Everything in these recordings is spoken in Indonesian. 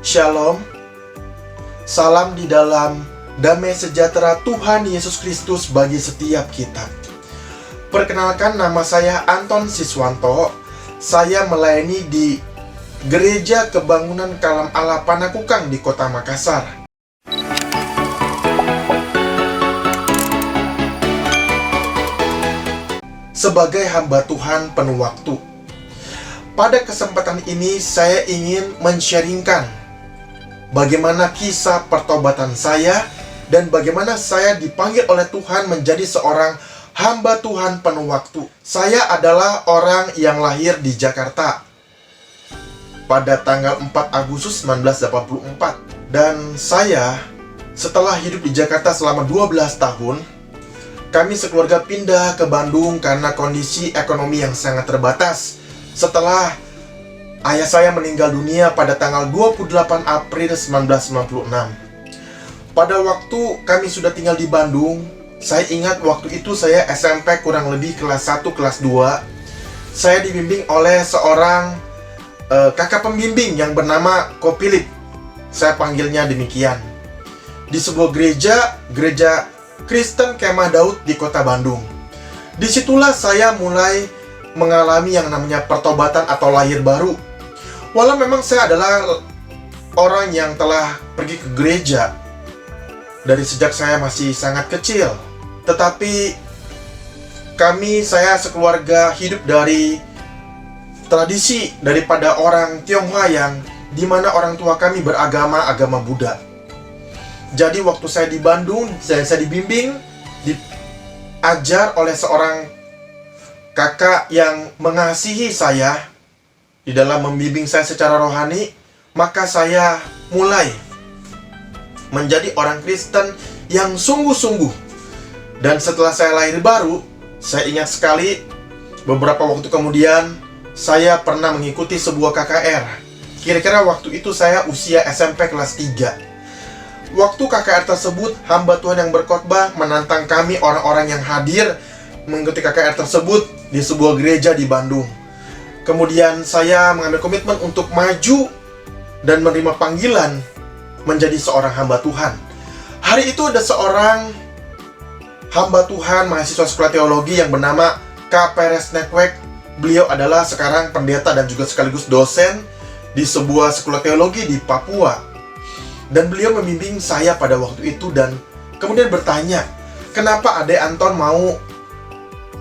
Shalom, salam di dalam damai sejahtera Tuhan Yesus Kristus bagi setiap kita. Perkenalkan, nama saya Anton Siswanto. Saya melayani di Gereja Kebangunan Kalam Allah Panakukang di Kota Makassar. Sebagai hamba Tuhan penuh waktu, pada kesempatan ini saya ingin men-sharingkan bagaimana kisah pertobatan saya dan bagaimana saya dipanggil oleh Tuhan menjadi seorang hamba Tuhan penuh waktu. Saya adalah orang yang lahir di Jakarta pada tanggal 4 Agustus 1984. Dan saya setelah hidup di Jakarta selama 12 tahun, kami sekeluarga pindah ke Bandung karena kondisi ekonomi yang sangat terbatas. Setelah ayah saya meninggal dunia pada tanggal 28 April 1996. Pada waktu kami sudah tinggal di Bandung, saya ingat waktu itu saya SMP kurang lebih kelas 1, kelas 2. Saya dibimbing oleh seorang kakak pembimbing yang bernama Ko Philip. Saya panggilnya demikian. Di sebuah gereja Kristen Kemah Daud di Kota Bandung. Disitulah saya mulai mengalami yang namanya pertobatan atau lahir baru. Walau memang saya adalah orang yang telah pergi ke gereja dari sejak saya masih sangat kecil, tetapi saya sekeluarga hidup dari tradisi daripada orang Tionghoa yang dimana orang tua kami beragama Buddha. Jadi waktu saya di Bandung, saya dibimbing, diajar oleh seorang kakak yang mengasihi saya di dalam membimbing saya secara rohani, maka saya mulai menjadi orang Kristen yang sungguh-sungguh. Dan setelah saya lahir baru, saya ingat sekali beberapa waktu kemudian saya pernah mengikuti sebuah KKR. Kira-kira waktu itu saya usia SMP kelas 3. Waktu KKR tersebut, hamba Tuhan yang berkhotbah menantang kami orang-orang yang hadir mengikuti KKR tersebut di sebuah gereja di Bandung. Kemudian saya mengambil komitmen untuk maju dan menerima panggilan menjadi seorang hamba Tuhan. Hari itu ada seorang hamba Tuhan mahasiswa sekolah teologi yang bernama Kak Peres Network. Beliau adalah sekarang pendeta dan juga sekaligus dosen di sebuah sekolah teologi di Papua. Dan beliau membimbing saya pada waktu itu dan kemudian bertanya, kenapa Ade Anton mau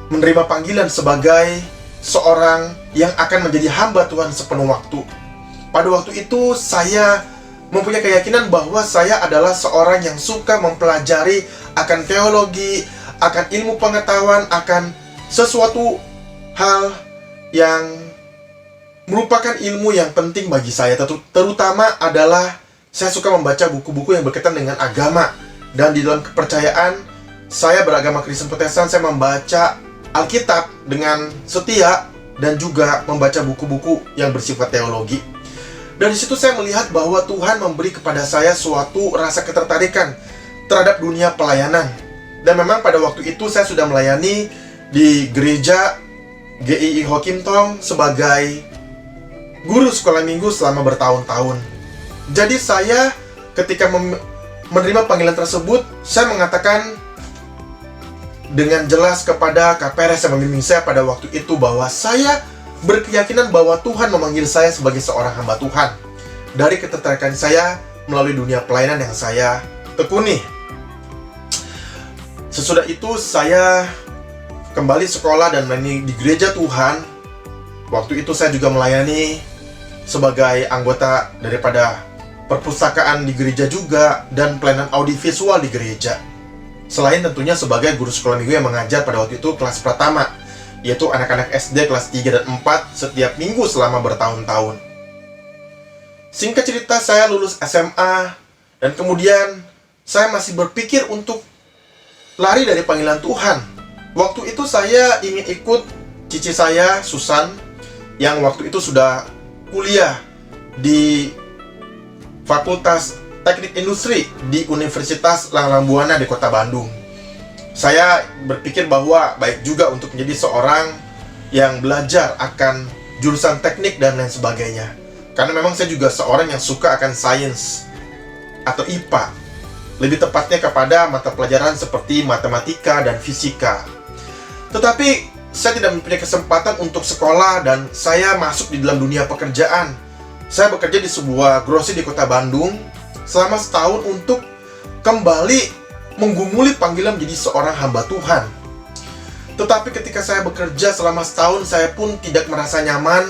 menerima panggilan sebagai seorang yang akan menjadi hamba Tuhan sepenuh waktu. Pada waktu itu saya mempunyai keyakinan bahwa saya adalah seorang yang suka mempelajari akan teologi, akan ilmu pengetahuan, akan sesuatu hal yang merupakan ilmu yang penting bagi saya. Terutama adalah saya suka membaca buku-buku yang berkaitan dengan agama. Dan di dalam kepercayaan saya beragama Kristen Protestan, saya membaca Alkitab dengan setia dan juga membaca buku-buku yang bersifat teologi. Dan di situ saya melihat bahwa Tuhan memberi kepada saya suatu rasa ketertarikan terhadap dunia pelayanan. Dan memang pada waktu itu saya sudah melayani di gereja GII Ho Kim Tong sebagai guru sekolah minggu selama bertahun-tahun. Jadi saya ketika menerima panggilan tersebut, saya mengatakan dengan jelas kepada Kak Peres yang membimbing saya pada waktu itu bahwa saya berkeyakinan bahwa Tuhan memanggil saya sebagai seorang hamba Tuhan dari ketertarikan saya melalui dunia pelayanan yang saya tekuni. Sesudah itu saya kembali sekolah dan melayani di gereja Tuhan. Waktu itu saya juga melayani sebagai anggota daripada perpustakaan di gereja juga dan pelayanan audiovisual di gereja. Selain tentunya sebagai guru sekolah minggu yang mengajar pada waktu itu kelas pertama, yaitu anak-anak SD kelas 3 dan 4 setiap minggu selama bertahun-tahun. Singkat cerita, saya lulus SMA dan kemudian saya masih berpikir untuk lari dari panggilan Tuhan. Waktu itu saya ingin ikut cici saya, Susan, yang waktu itu sudah kuliah di Fakultas Teknik Industri di Universitas Langlang Buana di Kota Bandung. Saya berpikir bahwa baik juga untuk menjadi seorang yang belajar akan jurusan teknik dan lain sebagainya. Karena memang saya juga seorang yang suka akan sains atau IPA. Lebih tepatnya kepada mata pelajaran seperti matematika dan fisika. Tetapi saya tidak mempunyai kesempatan untuk sekolah dan saya masuk di dalam dunia pekerjaan. Saya bekerja di sebuah grosir di kota Bandung selama setahun untuk kembali menggumuli panggilan menjadi seorang hamba Tuhan. Tetapi ketika saya bekerja selama setahun, saya pun tidak merasa nyaman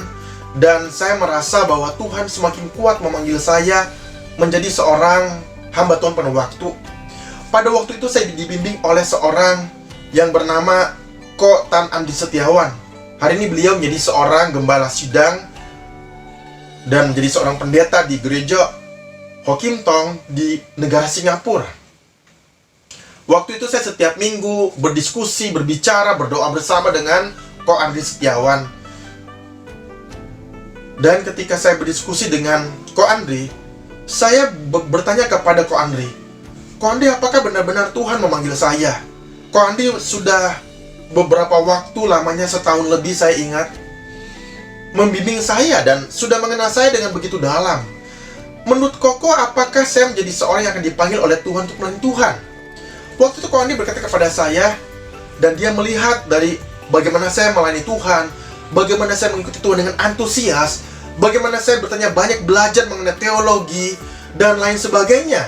dan saya merasa bahwa Tuhan semakin kuat memanggil saya menjadi seorang hamba Tuhan penuh waktu. Pada waktu itu saya dibimbing oleh seorang yang bernama Ko Tan Andi Setiawan. Hari ini beliau menjadi seorang gembala sidang dan menjadi seorang pendeta di gereja Ho Kim Tong di negara Singapura. Waktu itu saya setiap minggu berdiskusi, berbicara, berdoa bersama dengan Ko Andi Setiawan. Dan ketika saya berdiskusi dengan Ko Andri, saya bertanya kepada Ko Andri, Ko Andri, apakah benar-benar Tuhan memanggil saya? Ko Andri sudah beberapa waktu, lamanya setahun lebih saya ingat, membimbing saya dan sudah mengenal saya dengan begitu dalam. Menurut Koko, apakah saya menjadi seorang yang akan dipanggil oleh Tuhan untuk melayani Tuhan? Waktu itu Ko Andi berkata kepada saya, dan dia melihat dari bagaimana saya melayani Tuhan, bagaimana saya mengikuti Tuhan dengan antusias, bagaimana saya bertanya banyak, belajar mengenai teologi dan lain sebagainya.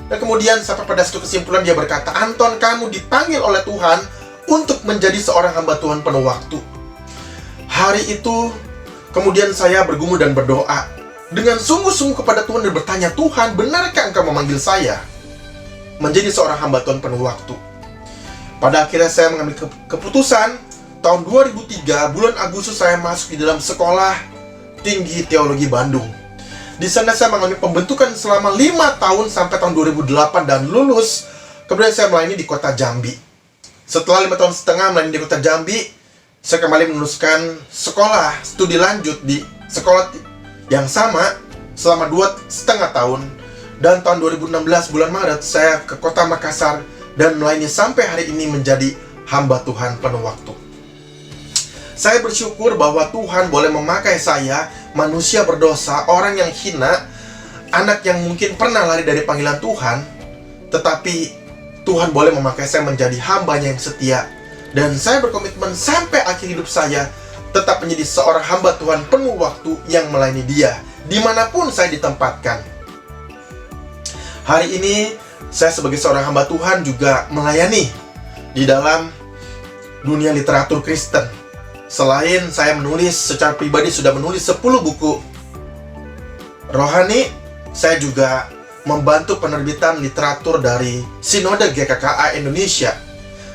Dan kemudian sampai pada satu kesimpulan dia berkata, Anton, kamu dipanggil oleh Tuhan untuk menjadi seorang hamba Tuhan penuh waktu. Hari itu kemudian saya bergumul dan berdoa dengan sungguh-sungguh kepada Tuhan dan bertanya, Tuhan, benarkah Engkau memanggil saya menjadi seorang hamba Tuhan penuh waktu? Pada akhirnya saya mengambil keputusan. Tahun 2003, bulan Agustus, saya masuk di dalam sekolah tinggi teologi Bandung. Di sana saya mengalami pembentukan selama 5 tahun sampai tahun 2008 dan lulus. Kemudian saya melayani di kota Jambi. Setelah 5 tahun setengah melayani di kota Jambi, saya kembali meneruskan sekolah studi lanjut di sekolah yang sama selama 2,5 tahun. Dan tahun 2016 bulan Maret saya ke kota Makassar dan melayani sampai hari ini menjadi hamba Tuhan penuh waktu. Saya bersyukur bahwa Tuhan boleh memakai saya, manusia berdosa, orang yang hina, anak yang mungkin pernah lari dari panggilan Tuhan, tetapi Tuhan boleh memakai saya menjadi hambanya yang setia. Dan saya berkomitmen sampai akhir hidup saya tetap menjadi seorang hamba Tuhan penuh waktu yang melayani Dia dimanapun saya ditempatkan. Hari ini saya sebagai seorang hamba Tuhan juga melayani di dalam dunia literatur Kristen. Selain saya menulis secara pribadi, sudah menulis 10 buku rohani, saya juga membantu penerbitan literatur dari Sinode GKKA Indonesia.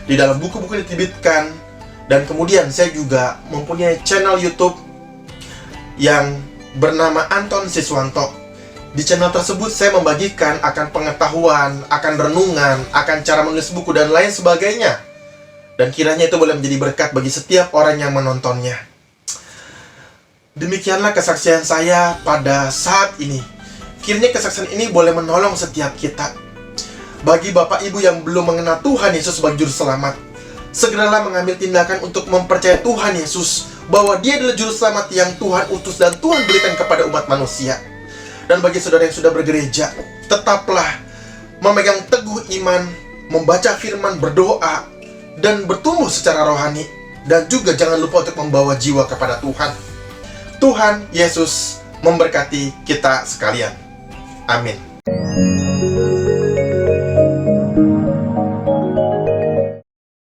Di dalam buku-buku diterbitkan, dan kemudian saya juga mempunyai channel YouTube yang bernama Anton Siswanto. Di channel tersebut saya membagikan akan pengetahuan, akan renungan, akan cara menulis buku dan lain sebagainya. Dan kiranya itu boleh menjadi berkat bagi setiap orang yang menontonnya. Demikianlah kesaksian saya pada saat ini. Kiranya kesaksian ini boleh menolong setiap kita. Bagi Bapak Ibu yang belum mengenal Tuhan Yesus sebagai Juru Selamat, segeralah mengambil tindakan untuk mempercayai Tuhan Yesus, bahwa Dia adalah Juru Selamat yang Tuhan utus dan Tuhan berikan kepada umat manusia. Dan bagi saudara yang sudah bergereja, tetaplah memegang teguh iman, membaca firman, berdoa, dan bertumbuh secara rohani. Dan juga jangan lupa untuk membawa jiwa kepada Tuhan. Tuhan Yesus memberkati kita sekalian. Amin.